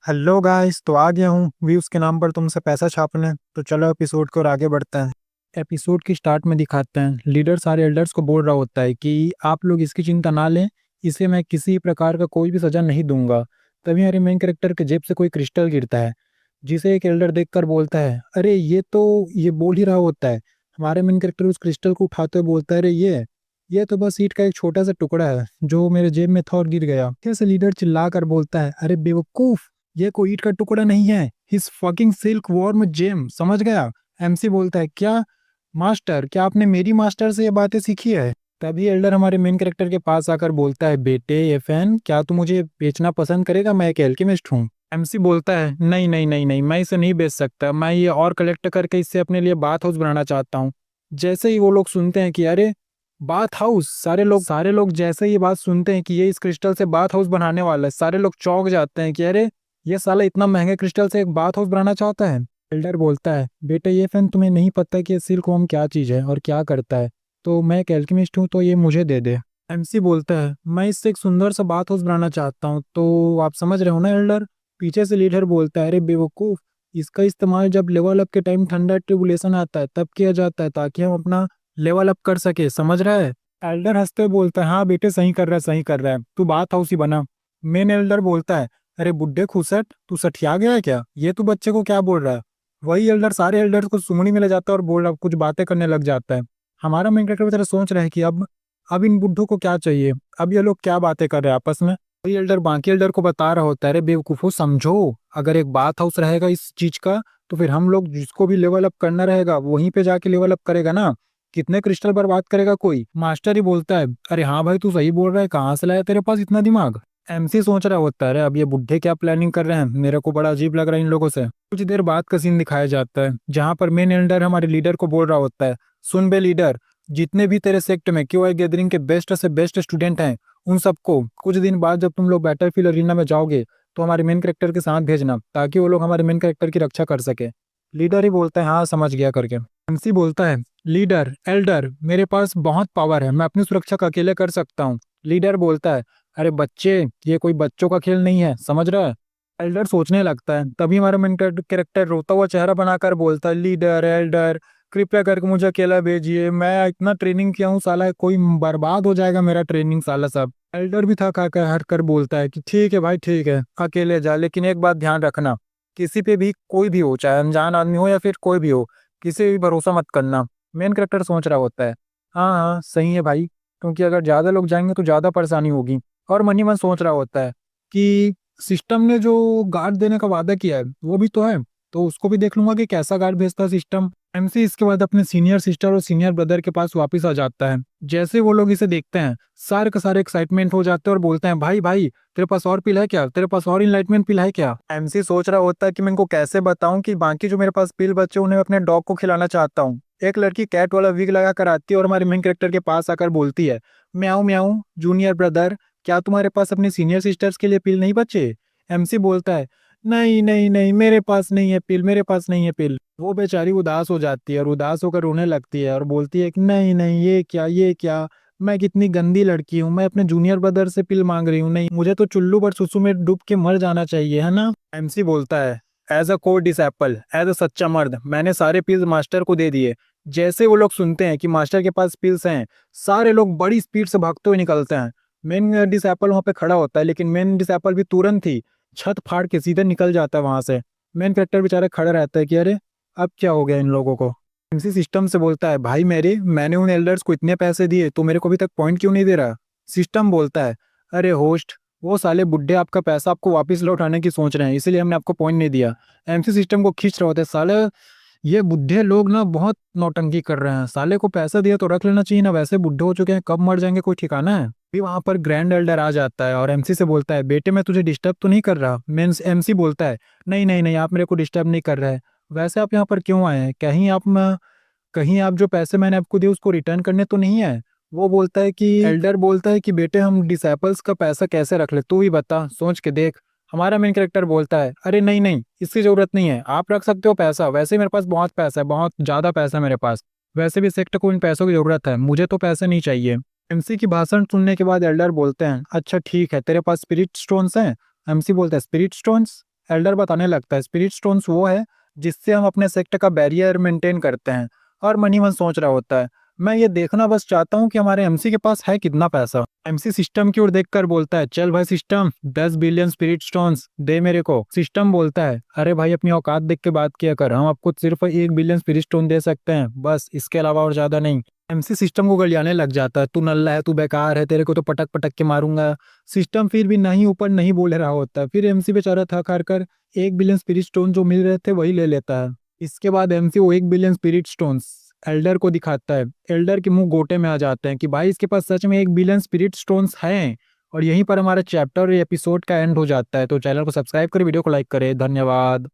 Hello guys, तो आ गया हूँ व्यूज के नाम पर तुमसे पैसा छापने। तो चलो एपिसोड को और आगे बढ़ते हैं। एपिसोड की स्टार्ट में दिखाते हैं लीडर सारे एल्डर्स को बोल रहा होता है कि आप लोग इसकी चिंता ना लें, इसे मैं किसी प्रकार का कोई भी सजा नहीं दूंगा। तभी हमारे मेन कैरेक्टर के जेब से कोई क्रिस्टल गिरता है, जिसे एक एल्डर देखकर बोलता है, अरे ये बोल ही रहा होता है। हमारे मेन कैरेक्टर उस क्रिस्टल को उठाते हुए बोलता है, अरे ये तो बस ईंट का एक छोटा सा टुकड़ा है जो मेरे जेब में था और गिर गया। कैसे लीडर चिल्ला कर बोलता है, अरे बेवकूफ, ये कोई ईंट का टुकड़ा नहीं है, his fucking silk worm gem, समझ गया। एमसी बोलता है, क्या मास्टर, क्या आपने मेरी मास्टर से ये बातें सीखी है? तभी एल्डर हमारे मेन कैरेक्टर के पास आकर बोलता है, बेटे एफएन, क्या तू मुझे बेचना पसंद करेगा? मैं एक एल्केमिस्ट हूँ। एमसी बोलता है, नहीं नहीं नहीं नहीं, मैं इसे नहीं बेच सकता, मैं ये और कलेक्ट करके इससे अपने लिए बाथ हाउस बनाना चाहता हूँ। जैसे ही वो लोग सुनते हैं कि अरे बाथ हाउस, सारे लोग जैसे ही ये बात सुनते हैं कि ये इस क्रिस्टल से बाथ हाउस बनाने वाला है, सारे लोग चौंक जाते हैं कि अरे ये साला इतना महंगे क्रिस्टल से एक बाथ हाउस बनाना चाहता है। एल्डर बोलता है, बेटे ये फैन, तुम्हें नहीं पता कि ये सिल्क वर्म क्या चीज है और क्या करता है, तो मैं एक एल्केमिस्ट हूँ, तो ये मुझे दे दे। एमसी बोलता है, मैं इससे एक सुंदर सा बाथ हाउस बनाना चाहता हूँ, तो आप समझ रहे हो ना एल्डर। पीछे से लीडर बोलता है, अरे बेवकूफ, इसका इस्तेमाल जब लेवल अप के टाइम ठंडा ट्रिबुलेशन आता है तब किया जाता है, ताकि हम अपना लेवल अप कर सके, समझ रहा है। एल्डर हंसते हुए बोलता है, हाँ बेटे, सही कर रहा है, सही कर रहा है, तू बाथ हाउस ही बना। मेन एल्डर बोलता है, अरे बुड्ढे खुसट, तू सठिया गया है क्या? ये तू बच्चे को क्या बोल रहा है? वही एल्डर सारे एल्डर्स को सुंगड़ी में ले जाता है और बोल रहा, कुछ बातें करने लग जाता है। हमारा मेन कैरेक्टर बेचारा सोच रहा है कि अब इन बुड्ढों को क्या चाहिए, अब ये लोग क्या बातें कर रहे हैं आपस में। वही एल्डर बाकी एल्डर को बता रहा होता है, अरे बेवकूफो, समझो, अगर एक बाथ हाउस रहेगा इस चीज का, तो फिर हम लोग जिसको भी लेवल अप करना रहेगा वहीं पे जाके लेवल अप करेगा ना, कितने क्रिस्टल बर्बाद करेगा कोई। मास्टर ही बोलता है, अरे हाँ भाई, तू सही बोल रहा है, कहाँ से लाया तेरे पास इतना दिमाग? एमसी सोच रहा होता है, अरे अब ये बुड्ढे क्या प्लानिंग कर रहे हैं, मेरे को बड़ा अजीब लग रहा है इन लोगों से। कुछ देर बाद का सीन दिखाया जाता है जहां पर मेन एल्डर हमारे लीडर को बोल रहा होता है, सुन बे लीडर, जितने भी तेरे सेक्ट में क्यूआई गैदरिंग के बेस्ट से बेस्ट स्टूडेंट हैं, उन सबको कुछ दिन बाद जब तुम लोग बैटलफील्ड अरीना में जाओगे तो हमारे मेन कैरेक्टर के साथ भेजना, ताकि वो लोग हमारे मेन कैरेक्टर की रक्षा कर सके। लीडर ही बोलता है, हाँ समझ गया करके। एमसी बोलता है, लीडर एल्डर, मेरे पास बहुत पावर है, मैं अपनी सुरक्षा का अकेले कर सकता हूँ। लीडर बोलता है, अरे बच्चे, ये कोई बच्चों का खेल नहीं है, समझ रहा है। एल्डर सोचने लगता है, तभी हमारा मेन कैरेक्टर रोता हुआ चेहरा बनाकर बोलता है, लीडर एल्डर, कृपया करके मुझे अकेला भेजिए, मैं इतना ट्रेनिंग किया हूँ, साला कोई बर्बाद हो जाएगा मेरा ट्रेनिंग, साला सब। एल्डर भी थका कर हट कर बोलता है कि ठीक है भाई, ठीक है, अकेले जा, लेकिन एक बात ध्यान रखना, किसी पे भी कोई भी हो, चाहे अनजान आदमी हो या फिर कोई भी हो, किसी पे भी भरोसा मत करना। मेन कैरेक्टर सोच रहा होता है, हाँ हाँ सही है भाई, क्योंकि अगर ज्यादा लोग जाएंगे तो ज्यादा परेशानी होगी। और मन ही मन सोच रहा होता है कि सिस्टम ने जो गार्ड देने का वादा किया है वो भी तो है, तो उसको भी देख लूंगा कि कैसा गार्ड भेजता है सिस्टम। एमसी इसके बाद अपने सीनियर सिस्टर और सीनियर ब्रदर के पास वापस आ जाता है। जैसे वो लोग इसे देखते हैं, सारे के सारे एक्साइटमेंट हो जाते हैं और बोलते हैं, भाई भाई, तेरे पास और पिल है क्या? तेरे पास और इनलाइटमेंट पिल है क्या? एमसी सोच रहा होता है कि मैं इनको कैसे बताऊं कि बाकी जो मेरे पास पिल बच्चे उन्हें अपने डॉग को खिलाना चाहता हूँ। एक लड़की कैट वाला विग लगा कर आती है और हमारे मेन कैरेक्टर के पास आकर बोलती है, म्याऊं म्याऊं जूनियर ब्रदर, क्या तुम्हारे पास अपने सीनियर सिस्टर्स के लिए पिल नहीं बचे? एमसी बोलता है, नहीं नहीं नहीं, मेरे पास नहीं है पिल, मेरे पास नहीं है पिल। वो बेचारी उदास हो जाती है और उदास होकर रोने लगती है और बोलती है कि नहीं नहीं, ये क्या, मैं कितनी गंदी लड़की हूँ, मैं अपने जूनियर ब्रदर से पिल मांग रही हूँ, नहीं, मुझे तो चुल्लू पर सुसु में डूब के मर जाना चाहिए, है ना। एमसी बोलता है, as a core disciple, as a सच्चा मर्द, मैंने सारे पिल्स मास्टर को दे दिए। जैसे वो लोग सुनते हैं कि मास्टर के पास पिल्स हैं, सारे लोग बड़ी स्पीड से भागते हुए निकलते हैं। मेन डिसएपल वहां पे खड़ा होता है, लेकिन मेन डिसएपल भी तुरंत ही छत फाड़ के सीधे निकल जाता है वहां से। मेन कैरेक्टर बेचारा खड़ा रहता है कि अरे अब क्या हो गया इन लोगों को। एमसी सिस्टम से बोलता है, भाई मैंने उन एल्डर्स को इतने पैसे दिए, तो मेरे को अभी तक पॉइंट क्यों नहीं दे रहा? सिस्टम बोलता है, अरे होस्ट, वो साले बुड्ढे आपका पैसा आपको वापस लौटाने की सोच रहे हैं, इसीलिए हमने आपको पॉइंट नहीं दिया। एमसी सिस्टम को खींच रहा होता है, साले ये बुढ़े लोग ना बहुत नौटंकी कर रहे हैं, साले को पैसा दिया तो रख लेना चाहिए ना, वैसे बुढ़े हो चुके हैं, कब मर जाएंगे कोई ठिकाना है। फिर वहां पर ग्रैंड एल्डर आ जाता है और एमसी से बोलता है, बेटे मैं तुझे डिस्टर्ब तो नहीं कर रहा? मीन्स एमसी बोलता है, नहीं नहीं नहीं, आप मेरे को डिस्टर्ब नहीं कर रहे हैं, वैसे आप यहाँ पर क्यों आए हैं? कहीं आप जो पैसे मैंने आपको दिए उसको रिटर्न करने तो नहीं है? वो बोलता है कि एल्डर बोलता है कि बेटे हम डिसेबल्स का पैसा कैसे रख ले, तू ही बता, सोच के देख। हमारा मेन कैरेक्टर बोलता है, अरे नहीं नहीं, इसकी जरूरत नहीं है, आप रख सकते हो पैसा, वैसे ही मेरे पास बहुत पैसा है, बहुत ज्यादा पैसा है मेरे पास, वैसे भी सेक्टर को इन पैसों की जरूरत है, मुझे तो पैसे नहीं चाहिए। एमसी की भाषण सुनने के बाद एल्डर बोलते हैं, अच्छा ठीक है, तेरे पास स्पिरिट स्टोन्स हैं? एमसी बोलता है, स्पिरिट स्टोन्स? एल्डर बताने लगता है स्पिरिट स्टोन्स वो है जिससे हम अपने सेक्ट का बैरियर मेंटेन करते हैं। और मनी मन सोच रहा होता है, मैं ये देखना बस चाहता हूँ कि हमारे एमसी के पास है कितना पैसा। एमसी सिस्टम की ओर देखकर बोलता है, चल भाई सिस्टम, 10 बिलियन स्पिरिट स्टोन्स दे मेरे को। सिस्टम बोलता है, अरे भाई अपनी औकात देख के बात किया कर, हम आपको सिर्फ 1 बिलियन स्पिरिट स्टोन दे सकते हैं बस, इसके अलावा और ज्यादा नहीं। एमसी सिस्टम को गलियाने लग जाता है, तू नल्ला है, तू बेकार है, तेरे को तो पटक पटक के मारूंगा। सिस्टम फिर भी नहीं ऊपर नहीं बोल रहा होता है। फिर एमसी बेचारा थक हार कर 1 बिलियन स्पिरिट स्टोन जो मिल रहे थे वही ले लेता है। इसके बाद एमसी वो 1 बिलियन स्पिरिट स्टोन्स एल्डर को दिखाता है। एल्डर के मुंह गोटे में आ जाते हैं कि भाई इसके पास सच में 1 बिलियन स्पिरिट स्टोन्स हैं। और यहीं पर हमारा चैप्टर एपिसोड का एंड हो जाता है। तो चैनल को सब्सक्राइब करें, वीडियो को लाइक करें। धन्यवाद।